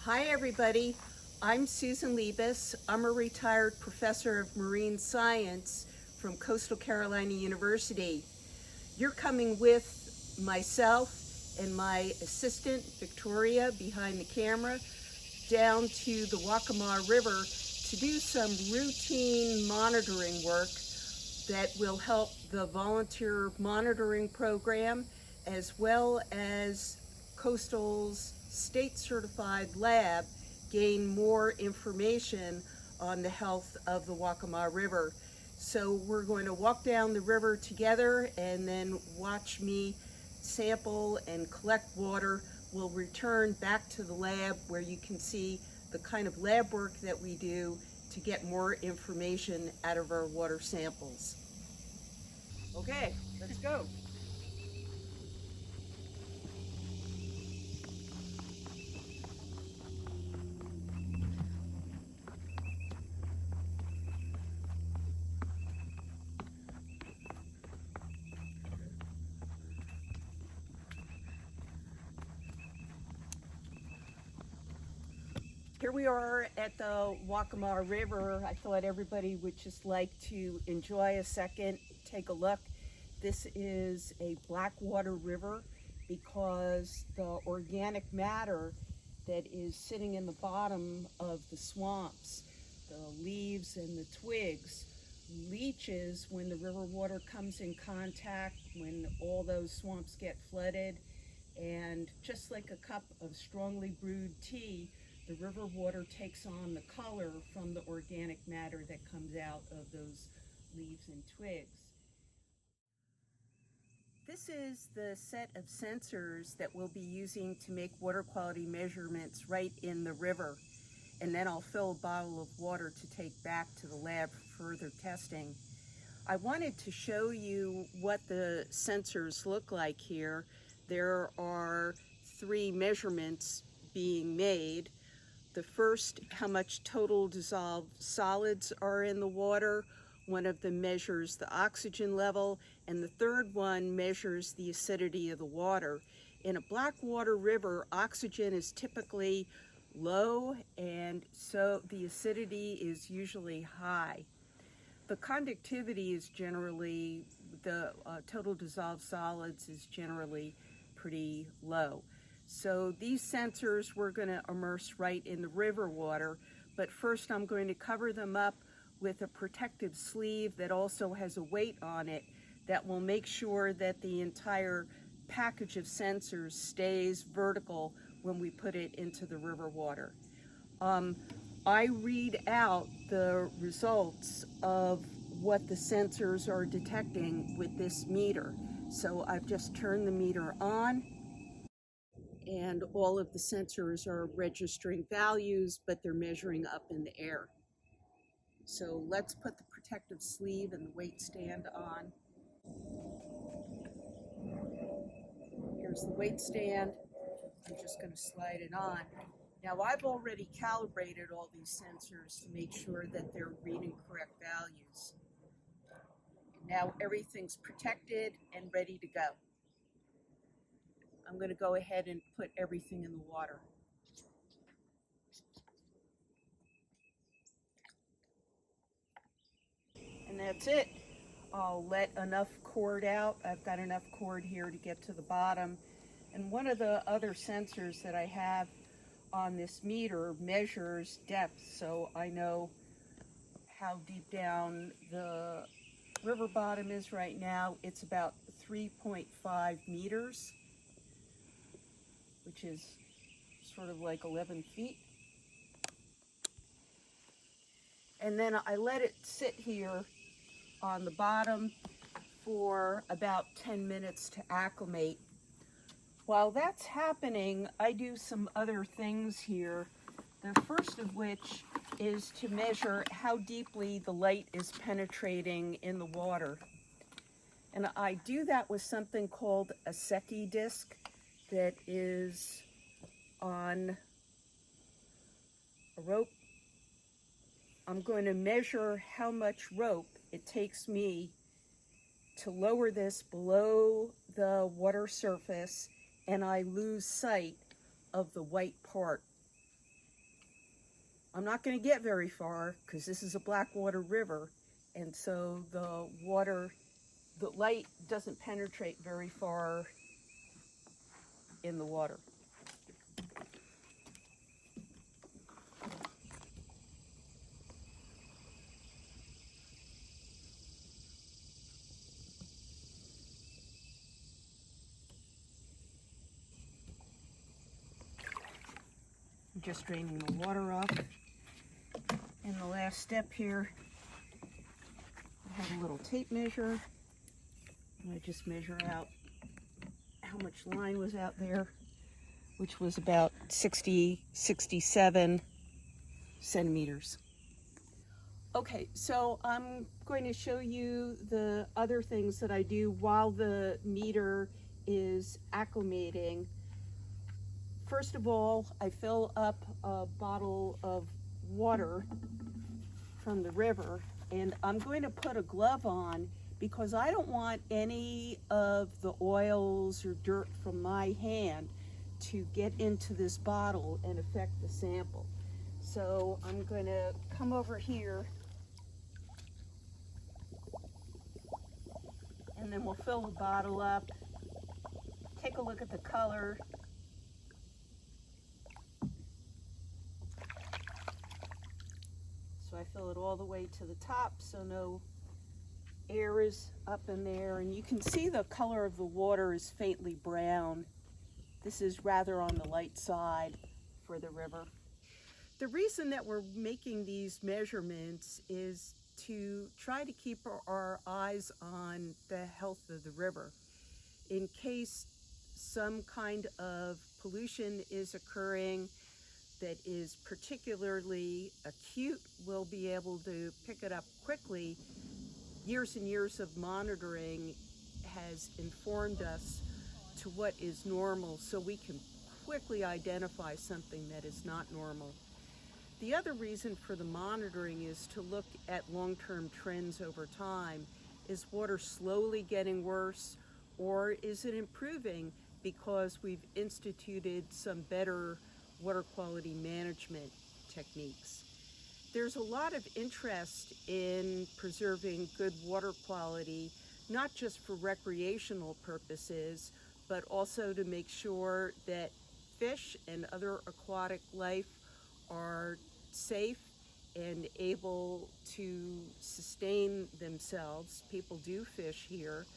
Hi everybody, I'm Susan Libes. I'm a retired professor of marine science from Coastal Carolina University. You're coming with myself and my assistant Victoria behind the camera down to the Waccamaw River to do some routine monitoring work that will help the volunteer monitoring program as well as Coastal's state certified lab gain more information on the health of the Waccamaw River. So we're going to walk down the river together and then watch me sample and collect water. We'll return back to the lab where you can see the kind of lab work that we do to get more information out of our water samples. Okay, let's go. Here we are at the Waccamaw River. I thought everybody would just like to enjoy a second, take a look. This is a blackwater river because the organic matter that is sitting in the bottom of the swamps, the leaves and the twigs, leaches when the river water comes in contact, when all those swamps get flooded. And just like a cup of strongly brewed tea, the river water takes on the color from the organic matter that comes out of those leaves and twigs. This is the set of sensors that we'll be using to make water quality measurements right in the river. And then I'll fill a bottle of water to take back to the lab for further testing. I wanted to show you what the sensors look like here. There are 3 measurements being made. The first, how much total dissolved solids are in the water. One of them measures the oxygen level, and the third one measures the acidity of the water. In a blackwater river, oxygen is typically low, and so the acidity is usually high. The conductivity is generally, the total dissolved solids is generally pretty low. So these sensors we're going to immerse right in the river water, but first I'm going to cover them up with a protective sleeve that also has a weight on it that will make sure that the entire package of sensors stays vertical when we put it into the river water. I read out the results of what the sensors are detecting with this meter. So I've just turned the meter on, and all of the sensors are registering values, but they're measuring up in the air. So let's put the protective sleeve and the weight stand on. Here's the weight stand. I'm just going to slide it on. Now I've already calibrated all these sensors to make sure that they're reading correct values. Now everything's protected and ready to go. I'm going to go ahead and put everything in the water. And that's it. I'll let enough cord out. I've got enough cord here to get to the bottom. And one of the other sensors that I have on this meter measures depth, so I know how deep down the river bottom is right now. It's about 3.5 meters, which is sort of like 11 feet. And then I let it sit here on the bottom for about 10 minutes to acclimate. While that's happening, I do some other things here. The first of which is to measure how deeply the light is penetrating in the water. And I do that with something called a Secchi disc that is on a rope. I'm going to measure how much rope it takes me to lower this below the water surface, and I lose sight of the white part. I'm not going to get very far because this is a Blackwater River, and so the light doesn't penetrate very far in the water. I'm just draining the water off. And the last step here, I have a little tape measure. And I just measure out how much line was out there, which was about 67 centimeters. Okay, so I'm going to show you the other things that I do while the meter is acclimating. First of all, I fill up a bottle of water from the river, and I'm going to put a glove on because I don't want any of the oils or dirt from my hand to get into this bottle and affect the sample. So I'm going to come over here, and then we'll fill the bottle up, take a look at the color. So I fill it all the way to the top so no air is up in there, and you can see the color of the water is faintly brown. This is rather on the light side for the river. The reason that we're making these measurements is to try to keep our eyes on the health of the river. In case some kind of pollution is occurring that is particularly acute, we'll be able to pick it up quickly. Years and years of monitoring has informed us to what is normal, so we can quickly identify something that is not normal. The other reason for the monitoring is to look at long-term trends over time. Is water slowly getting worse, or is it improving because we've instituted some better water quality management techniques? There's a lot of interest in preserving good water quality, not just for recreational purposes, but also to make sure that fish and other aquatic life are safe and able to sustain themselves. People do fish here,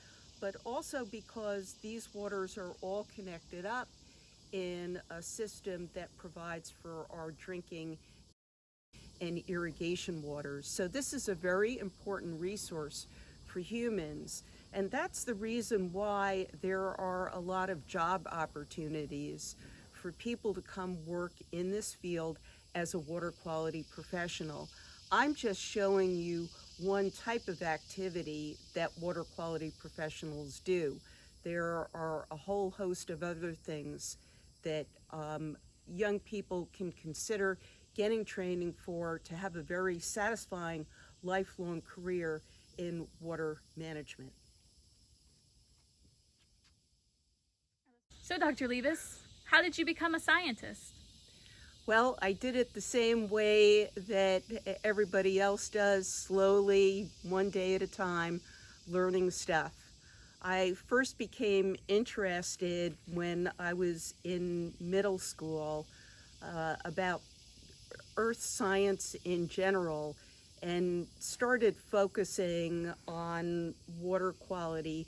but also because these waters are all connected up in a system that provides for our drinking and irrigation waters. So this is a very important resource for humans, and that's the reason why there are a lot of job opportunities for people to come work in this field as a water quality professional. I'm just showing you one type of activity that water quality professionals do. There are a whole host of other things that young people can consider getting training for to have a very satisfying lifelong career in water management. So Dr. Libes, how did you become a scientist? Well, I did it the same way that everybody else does, slowly, one day at a time, learning stuff. I first became interested when I was in middle school about earth science in general, and started focusing on water quality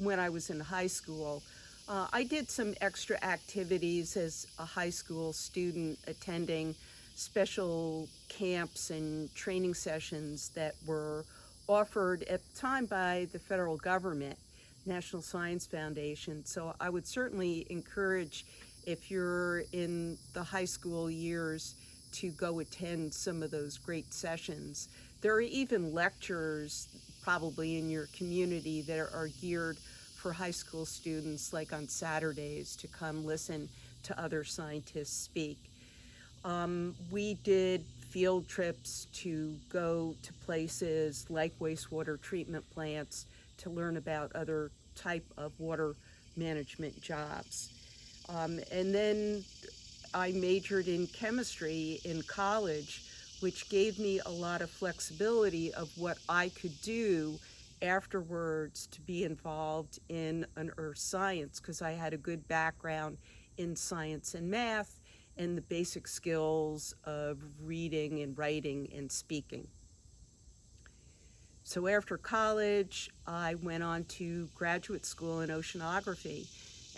when I was in high school. I did some extra activities as a high school student, attending special camps and training sessions that were offered at the time by the federal government, National Science Foundation. So I would certainly encourage, if you're in the high school years, to go attend some of those great sessions. There are even lectures probably in your community that are geared for high school students, like on Saturdays, to come listen to other scientists speak. We did field trips to go to places like wastewater treatment plants to learn about other type of water management jobs. And then I majored in chemistry in college, which gave me a lot of flexibility of what I could do afterwards to be involved in an earth science, because I had a good background in science and math and the basic skills of reading and writing and speaking. So after college, I went on to graduate school in oceanography,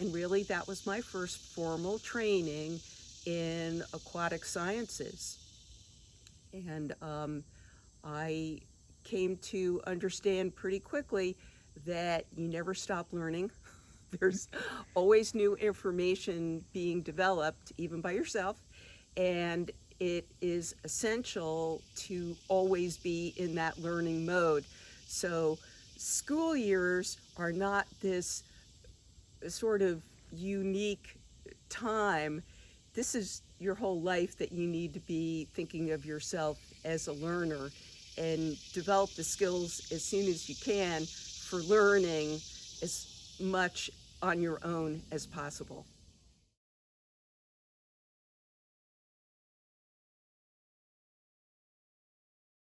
and really that was my first formal training in aquatic sciences. And I came to understand pretty quickly that you never stop learning. There's always new information being developed, even by yourself, and it is essential to always be in that learning mode. So school years are not this sort of unique time. This is your whole life that you need to be thinking of yourself as a learner and develop the skills as soon as you can for learning as much on your own as possible.